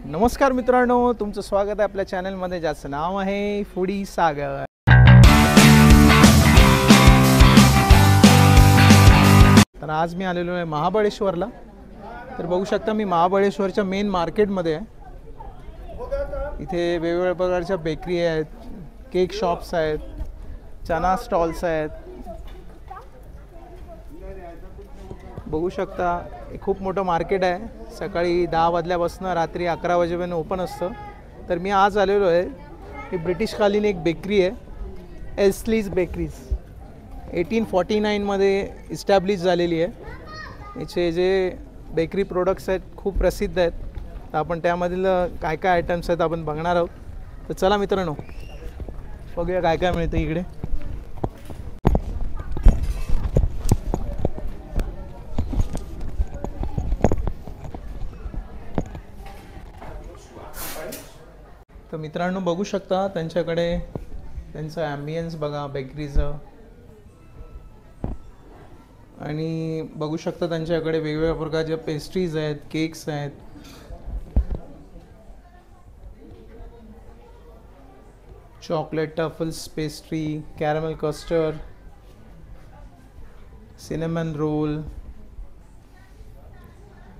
नमस्कार मित्रांनो, तुमचं स्वागत आहे आपल्या चॅनलमध्ये, ज्याचं नाव आहे फूडी सागर. तर आज मी आलेलो आहे महाबळेश्वरला. तर बघू शकता मी महाबळेश्वरच्या मेन मार्केटमध्ये आहे. इथे वेगवेगळ्या प्रकारच्या बेकरी आहेत, केक शॉप्स आहेत, चना स्टॉल्स आहेत. बघू शकता हे खूप मोठं मार्केट आहे. सकाळी 10 वाजल्यापासून रात्री 11 वाजेपर्यंत ओपन असतं. तर मी आज आलेलो आहे, ही ब्रिटिशकालीन एक बेकरी आहे, एल्स्लीज बेकरीज. 1849मध्ये इस्टॅब्लिश झालेली आहे. याचे जे बेकरी प्रोडक्ट्स आहेत खूप प्रसिद्ध आहेत. तर आपण त्यामधील काय काय आयटम्स आहेत आपण बघणार आहोत. तर चला मित्रांनो, बघूया काय काय मिळतं इकडे. तर मित्रांनो बघू शकता त्यांच्याकडे त्यांचं ॲम्बियन्स बघा बेकरीचं. आणि बघू शकता त्यांच्याकडे वेगवेगळ्या प्रकारच्या पेस्ट्रीज आहेत, केक्स आहेत. Chocolate truffles pastry, caramel custard, cinnamon roll,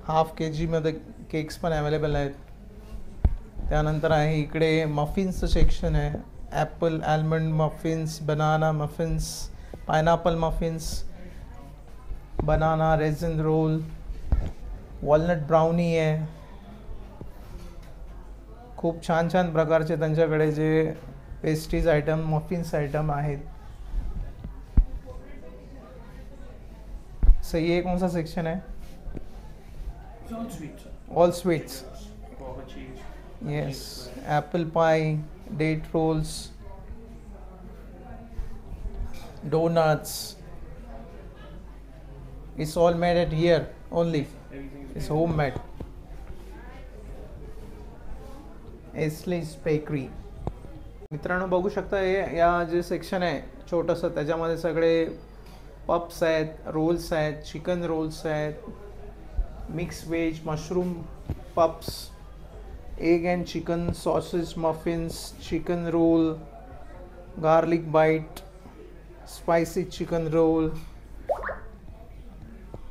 half kg मध्ये केक्स पण अवेलेबल आहेत. त्यानंतर आहे इकडे मफिन्सचं सेक्शन आहे. Apple almond muffins, banana muffins, pineapple muffins, banana raisin roll, walnut brownie आहे. खूप छान छान प्रकारचे त्यांच्याकडे जे पेस्ट्रीज आयटम, मफिन्स आयटम आहेत. सही है. कौन सा सेक्शन है? All sweets. Yes, apple pie, date rolls, donuts. It's all made at here only. It's homemade. Esley's Bakery. मित्रांनो बघू शकता हे या जे सेक्शन आहे छोटंसं, त्याच्यामध्ये सगळे पप्स आहेत, रोल्स आहेत, चिकन रोल्स आहेत, मिक्स वेज, मशरूम पप्स, egg and chicken sausage muffins, chicken roll, garlic bite, spicy chicken roll.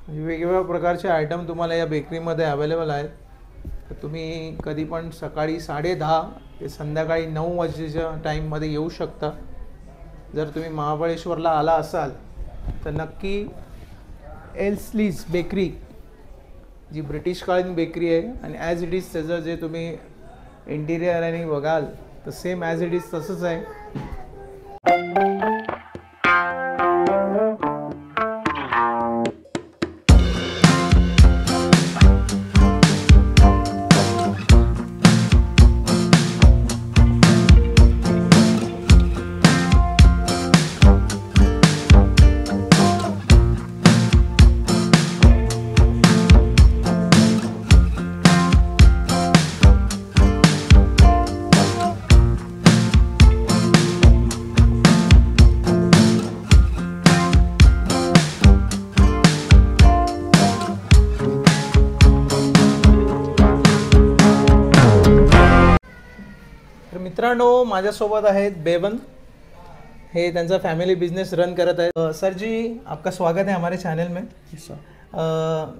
वेगवेगळ्या प्रकारचे आयटम तुम्हाला या बेकरीमध्ये अवेलेबल आहेत. तर तुम्ही कधी पण सकाळी 10:30 ते संध्याकाळी 9 वाजेच्या टाईममध्ये येऊ शकता. जर तुम्ही महाबळेश्वरला आला असाल तर नक्की एल्स्लीज बेकरी, जी ब्रिटिशकालीन बेकरी आहे, आणि ॲज इट इज त्याचं जे तुम्ही इंटिरियर आणि बघाल तर सेम ॲज इट इज तसंच आहे. मित्रांनो माझ्यासोबत आहेत बेबन, हे त्यांचा फैमिली बिजनेस रन करत आहेत. सर जी आपका स्वागत है हमारे चैनल में.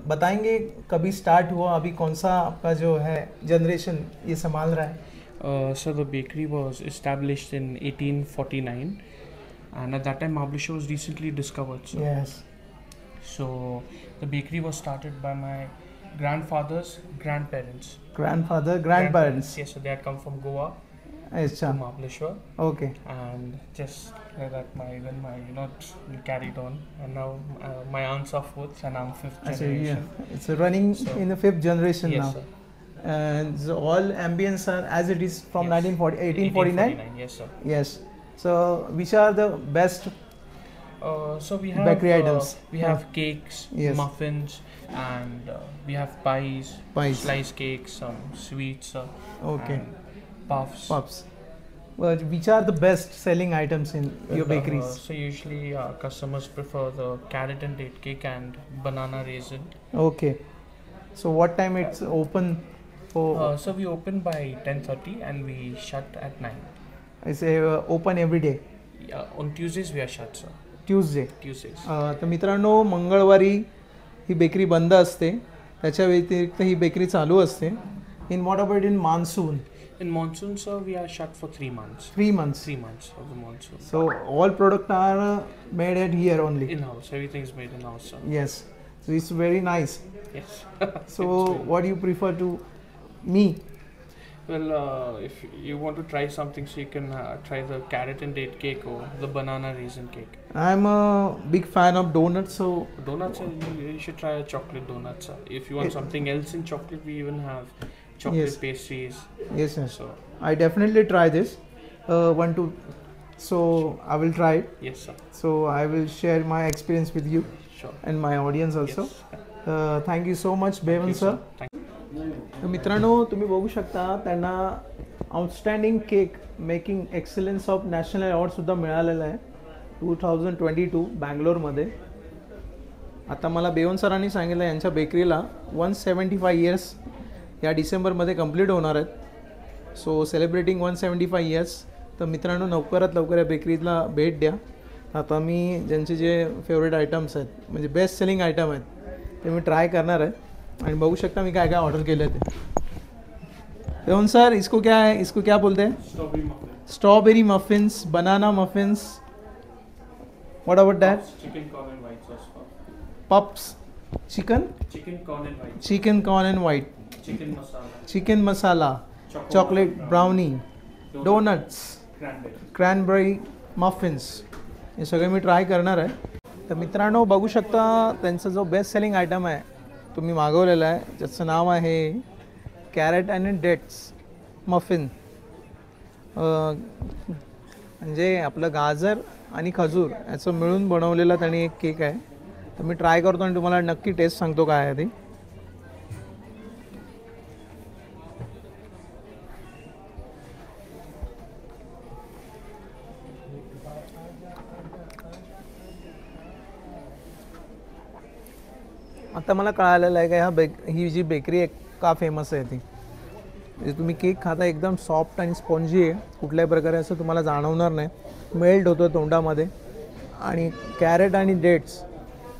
बताएंगे कभी स्टार्ट हुआ, अभी कौन सा आपका जो है जनरेशन ये संभाल रहा है? So the bakery was established in 1849 and at that time Mahabaleshwar was recently discovered. Yes. So the bakery was started by my grandfather's grandparents. Grandparents. Yes, so they had come from Goa अच्छा. to Mahabaleshwar. Okay. And just like that my carried on, and now my aunts are fourth and I'm fifth generation. Yeah. It's running in the 5th generation Yes, now. sir. And so all ambience are as it is from Yes. 1849. Yes, sir. Yes. So which are the best So we have bakery items? We have cakes, Yes. muffins, and we have pies, slice cakes, some sweets, Okay. and puffs. Well, which are the best selling items in your bakeries? So usually customers prefer the carrot and date cake and banana raisin. Okay. So what time it's open? Oh, So we open by 10:30 and we shut at 9. I say open every day. On Tuesdays we are shut, sir. Tuesday. Tuesdays. तर मित्रांनो, मंगळवारी ही bakery बंद असते, त्याच्या व्यतिरिक्त ही bakery चालू असते. In what about in monsoon? In monsoon, sir, we are shut for 3 months. 3 months. 3 months of the monsoon. So all product are made at here only. In house, everything is made in house, sir. Yes. So it's very nice. Yes. So what do you prefer to me? Well, if you want to try something, so you can try the carrot and date cake or the banana raisin cake. I'm a big fan of donuts, so Donuts, you should try a chocolate donut, sir. If you want something else in chocolate, we even have chocolate Yes. pastries. yes, yes. So I definitely try this. So I will try it. yes, sir. So I will share my experience with you Sure. and my audience also. Yes. Thank you so much, Thank Bevan you, sir. Thank तर मित्रांनो, तुम्ही बघू शकता त्यांना outstanding cake making excellence of national अवॉर्डसुद्धा मिळालेला आहे 2022 बँगलोरमध्ये. आता मला बेवन सरांनी सांगितलं यांच्या बेकरीला 175 इयर्स या डिसेंबरमध्ये कंप्लीट होणार आहेत. So celebrating 175 years. तर मित्रांनो, लवकरात लवकर या बेकरीला भेट द्या. आता मी ज्यांचे जे फेवरेट आयटम्स आहेत, म्हणजे बेस्ट सेलिंग आयटम आहेत, ते मी ट्राय करणार आहे. आणि बघू शकता मी काय काय ऑर्डर केलं ते. बेवन सर, इसको क्या है, इसको क्या बोलते हैं? Strawberry muffin. Strawberry muffins, banana muffins, what about that? Chicken corn and white sauce. Puffs, chicken Chicken corn and white. Chicken corn and white, Chicken masala. Chicken masala, chocolate brownie, donuts, Cranberry. Cranberry muffins, हे सगळे मी try करणार आहे. तर मित्रांनो, बघू शकता त्यांचा जो बेस्ट सेलिंग आयटम आहे तुम्ही मागवलेला आहे, ज्याचं नाव आहे कॅरेट अँड डेट्स मफिन. म्हणजे आपलं गाजर आणि खजूर याचं मिळून बनवलेला त्यांनी एक केक आहे. तर मी ट्राय करतो आणि तुम्हाला नक्की टेस्ट सांगतो काय आहे ती. आता मला कळालेलं आहे का ही जी बेकरी आहे का फेमस आहे ती. म्हणजे तुम्ही केक खाता एकदम सॉफ्ट आणि स्पॉन्जी आहे, कुठल्याही प्रकारे असं तुम्हाला जाणवणार नाही, मेल्ट होतो तोंडामध्ये. आणि कॅरेट आणि डेट्स,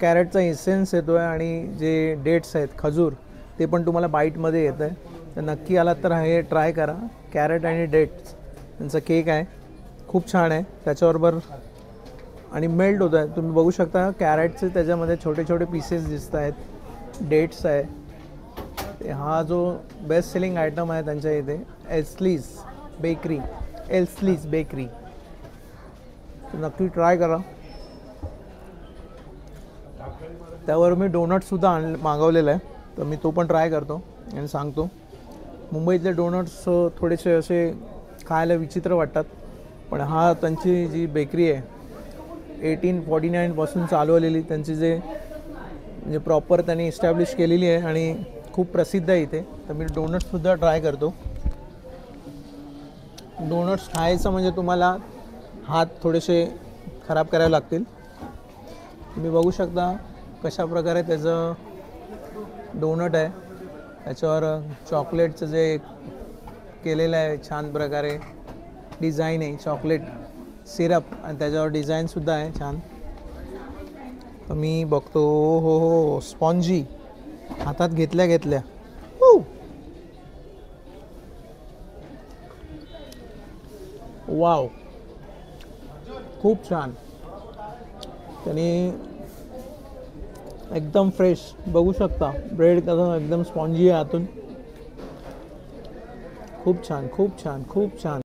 कॅरेटचा इसेन्स येतो आहे आणि जे डेट्स आहेत खजूर ते पण तुम्हाला बाईटमध्ये येतं आहे. तर नक्की आलात तर हे ट्राय करा. कॅरेट आणि डेट्स त्यांचा केक आहे, खूप छान आहे. त्याच्याबरोबर आणि मेल्ट होत आहे, तुम्ही बघू शकता कॅरेटचे त्याच्यामध्ये छोटे छोटे पीसेस दिसत आहेत, डेट्स आहे. ते हा जो बेस्ट सेलिंग आयटम आहे त्यांच्या इथे एल्स्लीज बेकरी, एल्स्लीज बेकरी. नक्की ट्राय करा. त्यावर मी डोनट्ससुद्धा मागवलेलं आहे, तर मी तो पण ट्राय करतो आणि सांगतो. मुंबईतले डोनट्स थोडेसे असे खायला विचित्र वाटतात, पण हा त्यांची जी बेकरी आहे 1849 चालू आलेली, त्यांची जे म्हणजे प्रॉपर त्यांनी इस्टॅब्लिश केलेली आहे आणि खूप प्रसिद्ध आहे इथे. तर मी डोनट्ससुद्धा ट्राय करतो. डोनट्स खायचं म्हणजे तुम्हाला हात थोडेसे खराब करावे लागतील. तुम्ही बघू शकता कशा प्रकारे त्याचं डोनट आहे, त्याच्यावर चॉकलेटचं जे केलेलं आहे छान प्रकारे डिझाईन आहे, चॉकलेट सिरप आणि त्याच्यावर डिझाईनसुद्धा आहे छान. तर मी बघतो, हो हो, स्पॉन्जी हातात घेतल्या घेतल्या वाव, खूप छान. त्यांनी एकदम फ्रेश बघू शकता, ब्रेड कसं एकदम स्पॉन्जी आहे आतून. खूप छान, खूप छान, खूप छान.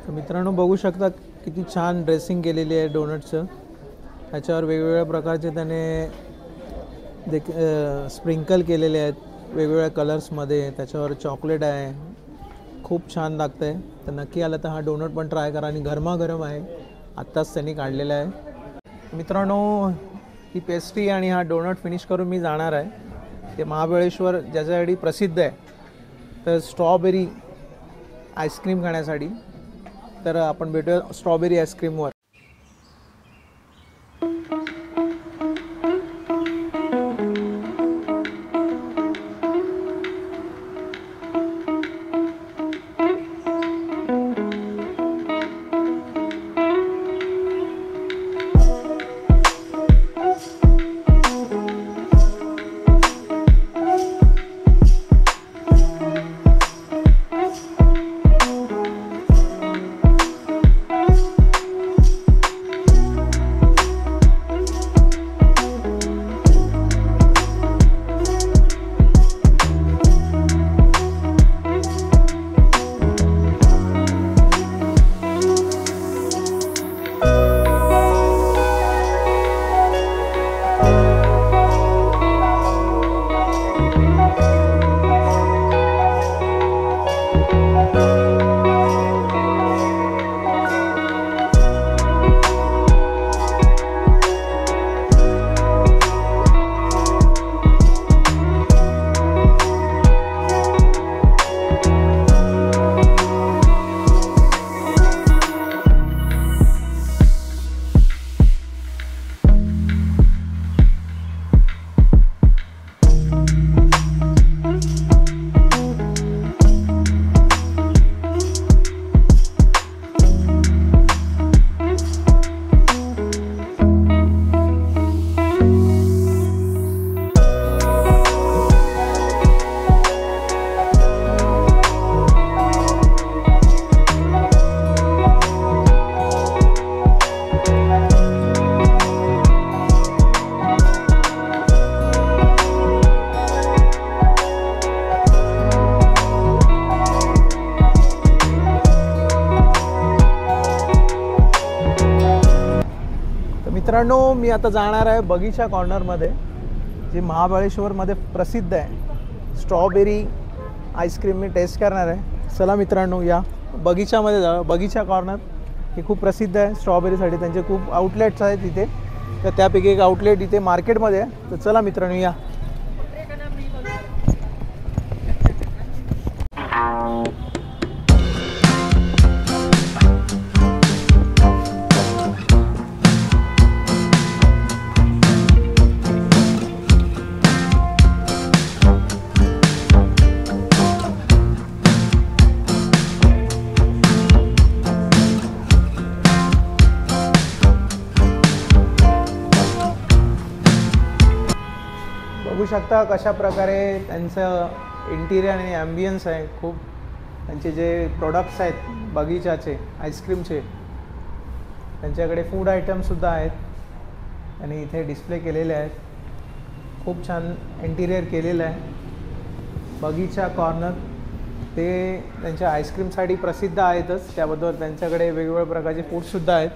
तर मित्रांनो, बघू शकता किती छान ड्रेसिंग केलेली आहे डोनट्सचं. त्याच्यावर वेगवेगळ्या प्रकारचे त्याने स्प्रिंकल केलेले आहेत वेगवेगळ्या कलर्समध्ये. त्याच्यावर चॉकलेट आहे, खूप छान लागतं आहे. तर नक्की आलं तर हा डोनट पण ट्राय करा आणि गरमागरम आहे, आत्ताच त्यांनी काढलेला आहे. मित्रांनो, ही पेस्ट्री आणि हा डोनट फिनिश करून मी जाणार आहे ते महाबळेश्वर, ज्याच्यासाठी प्रसिद्ध आहे तर स्ट्रॉबेरी आईस्क्रीम खाण्यासाठी. तर आपण भेटूया स्ट्रॉबेरी आईस्क्रीमवर. मित्रांनो, मी आता जाणार आहे बगीचा कॉर्नरमध्ये, जे महाबळेश्वरमध्ये प्रसिद्ध आहे. स्ट्रॉबेरी आईस्क्रीम मी टेस्ट करणार आहे. चला मित्रांनो, या बगीचामध्ये जा. बगीचा कॉर्नर हे खूप प्रसिद्ध आहे स्ट्रॉबेरीसाठी. त्यांचे खूप आउटलेट्स आहेत इथे, तर त्यापैकी एक आउटलेट इथे मार्केटमध्ये आहे. तर चला मित्रांनो, या. बघू शकता कशा प्रकारे त्यांचं इंटिरियर आणि ॲम्बियन्स आहे. खूप त्यांचे जे प्रोडक्ट्स आहेत बगीचाचे आईस्क्रीमचे, त्यांच्याकडे फूड आयटम्ससुद्धा आहेत आणि इथे डिस्प्ले केलेले आहेत. खूप छान इंटिरियर केलेलं आहे. बगीचा कॉर्नर ते त्यांच्या आईस्क्रीमसाठी प्रसिद्ध आहेतच, त्याबद्दल त्यांच्याकडे वेगवेगळ्या प्रकारचे फूडसुद्धा आहेत.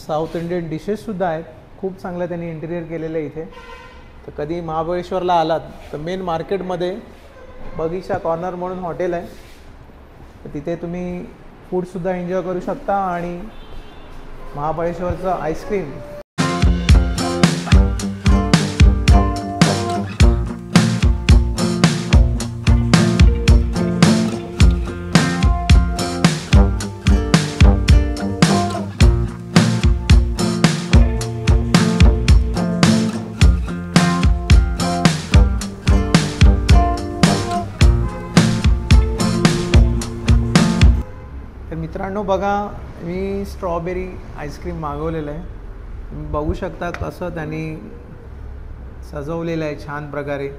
साऊथ इंडियन डिशेससुद्धा आहेत. खूप चांगलं त्यांनी इंटिरियर केलेलं आहे इथे. तर कधी महाबळेश्वरला आलात तर मेन मार्केटमध्ये बगीचा कॉर्नर म्हणून हॉटेल आहे, तर तिथे तुम्ही फूडसुद्धा एन्जॉय करू शकता आणि महाबळेश्वरचं आईस्क्रीम तर मित्रांनो बघा, मी स्ट्रॉबेरी आईस्क्रीम मागवलेलं आहे. तुम्ही बघू शकता कसं त्यांनी सजवलेलं आहे छान प्रकारे.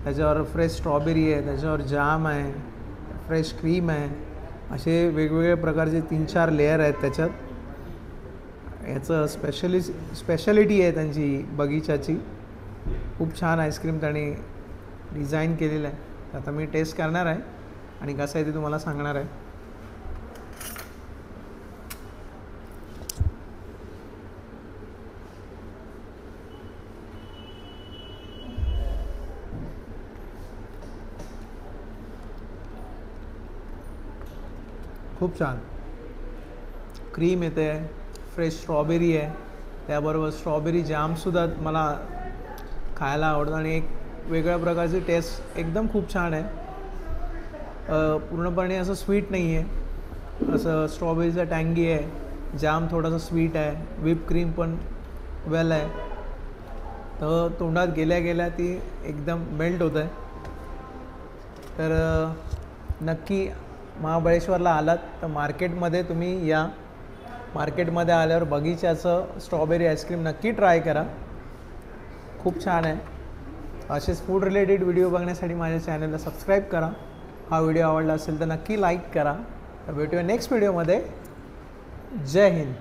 त्याच्यावर फ्रेश स्ट्रॉबेरी आहे, त्याच्यावर जाम आहे, फ्रेश क्रीम आहे, असे वेगवेगळ्या प्रकारचे 3-4 लेयर आहेत त्याच्यात. याचं स्पेशालिटी आहे त्यांची बगीचाची. खूप छान आईस्क्रीम त्यांनी डिझाईन केलेलं आहे. आता मी टेस्ट करणार आहे आणि कसं आहे ते तुम्हाला सांगणार आहे. खूप छान क्रीम येते, फ्रेश स्ट्रॉबेरी आहे, त्याबरोबर स्ट्रॉबेरी जामसुद्धा मला खायला आवडतं आणि एक वेगळ्या प्रकारची टेस्ट एकदम खूप छान आहे. पूर्णपणे असं स्वीट नाही आहे, असं स्ट्रॉबेरीचा टँगी आहे, जाम थोडासा स्वीट आहे, व्हिप क्रीम पण वेल आहे. तर तोंडात गेल्या गेल्या ती एकदम मेल्ट होत आहे. तर नक्की महाबळेश्वरला आलात तर मार्केटमध्ये तुम्ही या. मार्केटमध्ये आल्यावर बगीचाचं स्ट्रॉबेरी आईस्क्रीम नक्की ट्राय करा. खूप छान आहे. असेच फूड रिलेटेड व्हिडिओ बघण्यासाठी माझ्या चॅनलला सबस्क्राईब करा. हा व्हिडिओ आवडला असेल तर नक्की लाईक करा. तर भेटूया नेक्स्ट व्हिडिओमध्ये. जय हिंद.